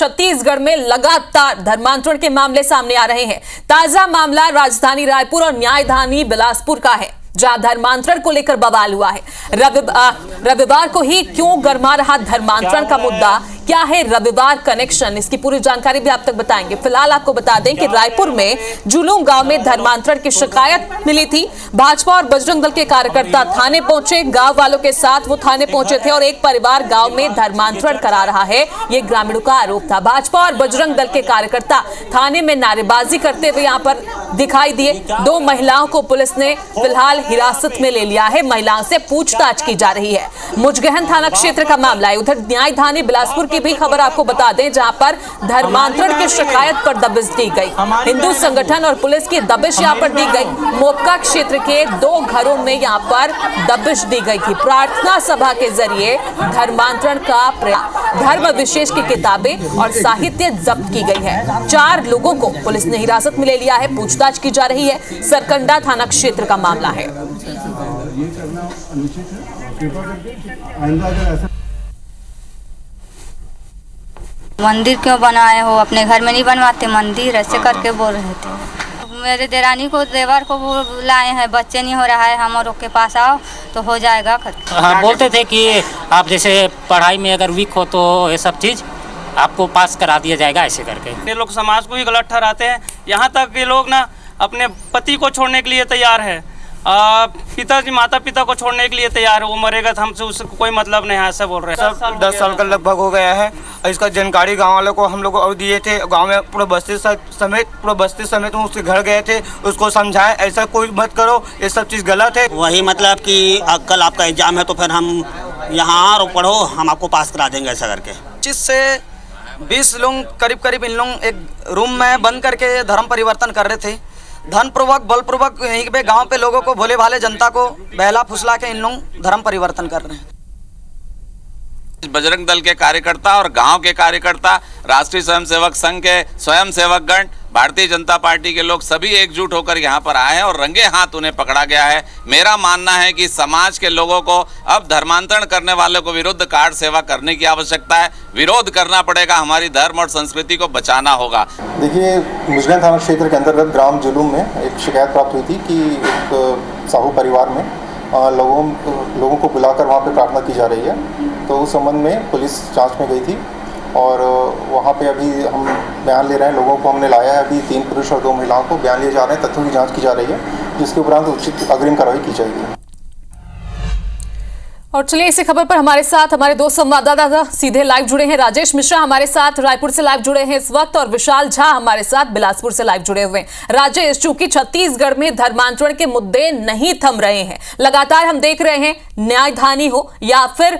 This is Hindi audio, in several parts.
छत्तीसगढ़ में लगातार धर्मांतरण के मामले सामने आ रहे हैं। ताजा मामला राजधानी रायपुर और न्यायधानी बिलासपुर का है, जहां धर्मांतरण को लेकर बवाल हुआ है। रविवार को ही क्यों गर्मा रहा धर्मांतरण का मुद्दा, क्या है रविवार कनेक्शन, इसकी पूरी जानकारी भी आप तक बताएंगे। फिलहाल आपको बता दें कि रायपुर में जुलूम गांव में धर्मांतरण की शिकायत मिली थी। भाजपा और बजरंग दल के कार्यकर्ता थाने पहुंचे, गांव वालों के साथ वो थाने पहुंचे थे और एक परिवार गांव में धर्मांतरण करा रहा है, ये ग्रामीणों का आरोप था। भाजपा और बजरंग दल के कार्यकर्ता थाने में नारेबाजी करते हुए यहां पर दिखाई दिए। 2 महिलाओं को पुलिस ने फिलहाल हिरासत में ले लिया है, महिलाओं से पूछताछ की जा रही है। मुजगहन थाना क्षेत्र का मामला है। उधर न्यायधानी बिलासपुर की भी खबर आपको बता दें, जहां पर धर्मांतरण की शिकायत पर दबिश दी गई। हिंदू संगठन और पुलिस की दबिश यहां पर दी गई। मोपका क्षेत्र के 2 घरों में यहां पर दबिश दी गई थी। प्रार्थना सभा के जरिए धर्मांतरण का प्रयास, धर्म विशेष की किताबें और साहित्य जब्त की गई है। 4 लोगों को पुलिस ने हिरासत में ले लिया है, पूछताछ की जा रही है। सरकंडा थाना क्षेत्र का मामला है। मंदिर क्यों बनाए हो, अपने घर में नहीं बनवाते मंदिर, ऐसे करके बोल रहे थे। मेरे देरानी को, देवर को बुलाए हैं, बच्चे नहीं हो रहा है, हम लोग के पास आओ तो हो जाएगा। हाँ, बोलते थे कि आप जैसे पढ़ाई में अगर वीक हो तो ये सब चीज़ आपको पास करा दिया जाएगा, ऐसे करके। ये लोग समाज को ही गलत ठहराते हैं। यहाँ तक ये लोग ना अपने पति को छोड़ने के लिए तैयार है, पिताजी माता पिता को छोड़ने के लिए तैयार है। वो मरेगा तो हमसे उससे कोई मतलब नहीं है, ऐसा बोल रहे हैं। 10 साल का लगभग हो गया है। इसका जानकारी गांव वालों को हम लोग और दिए थे। गांव में पूरा बस्ती समेत उसके घर गए थे, उसको समझाएं ऐसा कोई मत करो, ये सब चीज़ गलत है। वही मतलब कि कल आपका एग्जाम है तो फिर हम यहाँ और पढ़ो, हम आपको पास करा देंगे, ऐसा करके। 25 से 20 लोग करीब इन लोग एक रूम में बंद करके धर्म परिवर्तन कर रहे थे। धनपूर्वक बलपूर्वक यहीं पे गांव पे लोगों को, भोले भाले जनता को बहला फुसला के इन लोग धर्म परिवर्तन कर रहे हैं। बजरंग दल के कार्यकर्ता और गांव के कार्यकर्ता, राष्ट्रीय स्वयंसेवक संघ के स्वयंसेवक गण, भारतीय जनता पार्टी के लोग सभी एकजुट होकर यहां पर आए हैं और रंगे हाथ उन्हें पकड़ा गया है। मेरा मानना है कि समाज के लोगों को अब धर्मांतरण करने वालों को विरुद्ध कार्ड सेवा करने की आवश्यकता है। विरोध करना पड़ेगा, हमारी धर्म और संस्कृति को बचाना होगा। देखिए, मुजगहन थाना क्षेत्र के अंतर्गत ग्राम जुलूम में एक शिकायत प्राप्त हुई थी कि एक साहू परिवार में लोगों को बुलाकर वहाँ पे प्रार्थना की जा रही है। तो उस संबंध में पुलिस जांच में गई थी और वहाँ पे अभी हम बयान ले रहे हैं। लोगों को हमने लाया है, अभी 3 पुरुष और 2 महिलाओं को बयान लिए जा रहे हैं, तथ्यों की जांच की जा रही है, जिसके उपरांत उचित अग्रिम कार्रवाई की जाएगी। और चलिए, इसी खबर पर हमारे साथ हमारे 2 संवाददाता सीधे लाइव जुड़े हैं। राजेश मिश्रा हमारे साथ रायपुर से लाइव जुड़े हैं इस वक्त और विशाल झा हमारे साथ बिलासपुर से लाइव जुड़े हुए हैं। राजेश, चूंकि छत्तीसगढ़ में धर्मांतरण के मुद्दे नहीं थम रहे हैं, लगातार हम देख रहे हैं न्यायधानी हो या फिर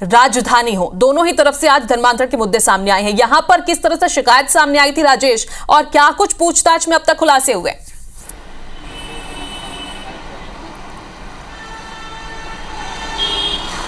राजधानी हो, दोनों ही तरफ से आज धर्मांतरण के मुद्दे सामने आए हैं। यहां पर किस तरह से शिकायत सामने आई थी राजेश, और क्या कुछ पूछताछ में अब तक खुलासे हुए?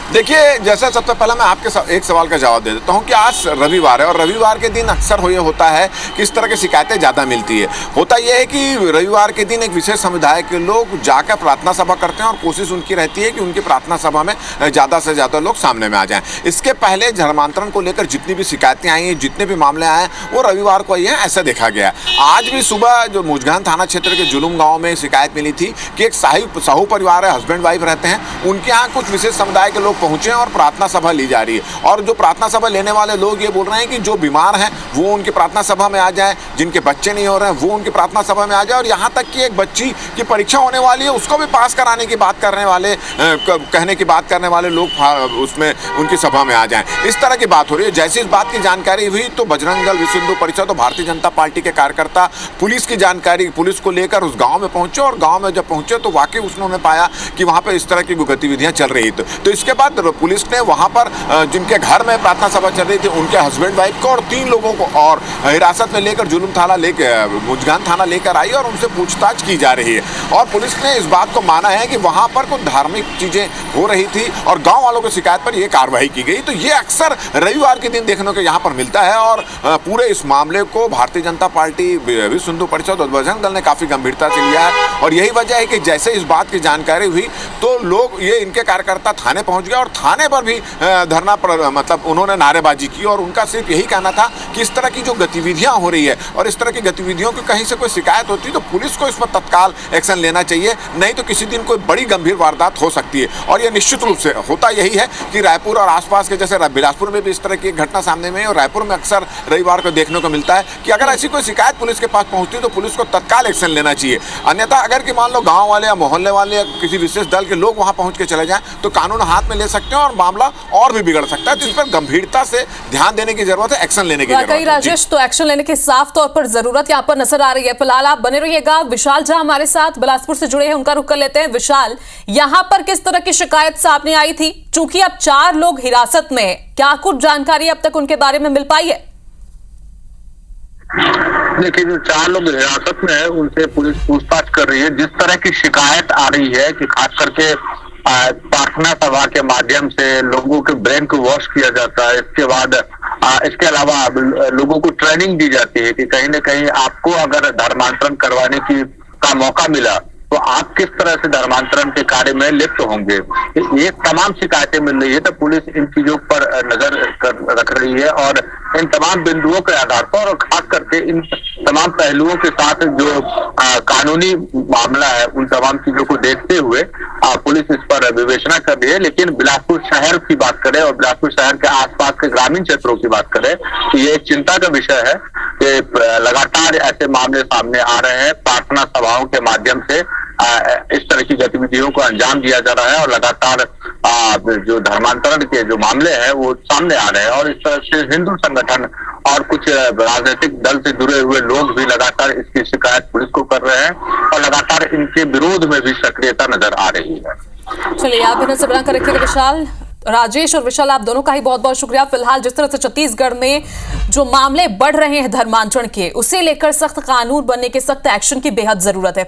देखिए, जैसा सबसे पहला मैं आपके एक सवाल का जवाब दे देता हूं कि आज रविवार है और रविवार के दिन अक्सर ये होता है कि इस तरह की शिकायतें ज़्यादा मिलती है। होता यह है कि रविवार के दिन एक विशेष समुदाय के लोग जाकर प्रार्थना सभा करते हैं और कोशिश उनकी रहती है कि उनकी प्रार्थना सभा में ज़्यादा से ज़्यादा लोग सामने में आ जाएं। इसके पहले धर्मांतरण को लेकर जितनी भी शिकायतें आई हैं, जितने भी मामले आए हैं, वो रविवार को आई हैं, ऐसा देखा गया। आज भी सुबह जो मुजगहन थाना क्षेत्र के जुलूम गाँव में शिकायत मिली थी कि एक साहू परिवार है, हस्बैंड वाइफ रहते हैं, उनके यहाँ कुछ विशेष समुदाय के लोग पहुंचे और प्रार्थना सभा ली जा रही है। और जो प्रार्थना सभा लेने वाले लोग ये बोल रहे हैं कि जो बीमार हैं वो उनकी प्रार्थना सभा में आ जाए, जिनके बच्चे नहीं हो रहे हैं वो उनकी प्रार्थना सभा में आ जाए, और यहाँ तक कि एक बच्ची की परीक्षा होने वाली है उसको भी पास कराने की बात करने वाले, कहने की बात करने वाले लोग उसमें उनकी सभा में आ जाएं। इस तरह की बात हो रही है। जैसे इस बात की जानकारी हुई तो बजरंग दल, विश्व हिंदू परिषद और भारतीय जनता पार्टी के कार्यकर्ता पुलिस की जानकारी, पुलिस को लेकर उस गाँव में पहुंचे और गाँव में जब पहुंचे तो वाकई उन्होंने पाया कि वहाँ पर इस तरह की गतिविधियाँ चल रही थी। तो इसके बाद पुलिस ने वहाँ पर जिनके घर में प्रार्थना सभा चल रही थी उनके हस्बैंड वाइफ को और 3 लोगों को और हिरासत में लेकर जुलूम थाना मुजगहन थाना लेकर आई और उनसे पूछताछ की जा रही है। और पुलिस ने इस बात को माना है कि वहाँ पर कुछ धार्मिक चीज़ें हो रही थी और गांव वालों की शिकायत पर यह कार्रवाई की गई। तो ये अक्सर रविवार के दिन देखने को यहाँ पर मिलता है और पूरे इस मामले को भारतीय जनता पार्टी, विश्व हिंदू परिषद और बजरंग दल ने काफ़ी गंभीरता से लिया है। और यही वजह है कि जैसे इस बात की जानकारी हुई तो लोग, ये इनके कार्यकर्ता थाने पहुँच गए किया और थाने पर भी धरना पर मतलब उन्होंने नारेबाजी की और उनका सिर्फ यही कहना था कि इस तरह की जो गतिविधियां हो रही है और इस तरह की गतिविधियों की कहीं से कोई शिकायत होती है तो पुलिस को इस पर तत्काल एक्शन लेना चाहिए, नहीं तो किसी दिन कोई बड़ी गंभीर वारदात हो सकती है। और ये निश्चित रूप से होता यही है कि रायपुर और आसपास के जैसे बिलासपुर में भी इस तरह की एक घटना सामने में है और रायपुर में अक्सर रविवार को देखने को मिलता है कि अगर ऐसी कोई शिकायत पुलिस के पास पहुंचती है तो पुलिस को तत्काल एक्शन लेना चाहिए। अन्यथा अगर कि मान लो गांव वाले या मोहल्ले वाले या किसी विशेष दल के लोग वहां पहुंच के चले जाएं तो कानून हाथ में ले सकते हैं और मामला और भी बिगड़ सकता है। तो इस पर गंभीरता से ध्यान देने की जरूरत है, एक्शन लेने की जरूरत है। राजेश, तो एक्शन लेने की साफ तौर पर जरूरत यहाँ पर नजर आ रही है। फिलहाल आप बने रहिएगा। विशाल झा हमारे साथ बिलासपुर से जुड़े हैं, उनका रुख कर लेते हैं। विशाल, यहाँ पर किस तरह की शिकायत सामने आई थी? चूंकि अब 4 लोग हिरासत में हैं, क्या कुछ जानकारी अब तक उनके बारे में मिल पाई है? देखिए, जो 4 लोग हिरासत में है उनसे पुलिस पूछताछ कर रही है। जिस तरह की शिकायत आ रही है कि खास करके प्रार्थना सभा के माध्यम से लोगों के ब्रेन को वॉश किया जाता है, इसके बाद इसके अलावा लोगों को ट्रेनिंग दी जाती है कि कहीं ना कहीं आपको अगर धर्मांतरण करवाने का मौका मिला तो आप किस तरह से धर्मांतरण के कार्य में लिप्त होंगे। ये तमाम शिकायतें मिल रही है तो पुलिस इन चीजों पर नजर रख रही है और इन तमाम बिंदुओं के आधार पर और खास करके इन तमाम पहलुओं के साथ जो कानूनी मामला है उन तमाम चीजों को देखते हुए पुलिस इस पर विवेचना कर रही है। लेकिन बिलासपुर शहर की बात करें और बिलासपुर शहर के आसपास के ग्रामीण क्षेत्रों की बात करें तो ये एक चिंता का विषय है कि लगातार ऐसे मामले सामने आ रहे हैं। प्रार्थना सभाओं के माध्यम से इस तरह की गतिविधियों को अंजाम दिया जा रहा है और लगातार जो धर्मांतरण के जो मामले हैं वो सामने आ रहे हैं और इस तरह से हिंदू संगठन और कुछ राजनीतिक दल से जुड़े हुए लोग भी लगातार इसकी शिकायत पुलिस को कर रहे हैं और लगातार इनके विरोध में भी सक्रियता नजर आ रही है। चलिए, आप भी नजर बनाकर रखिएगा विशाल। राजेश और विशाल, आप दोनों का ही बहुत बहुत शुक्रिया। फिलहाल जिस तरह से छत्तीसगढ़ में जो मामले बढ़ रहे हैं धर्मांतरण के, उसे लेकर सख्त कानून बनने के, सख्त एक्शन की बेहद जरूरत है।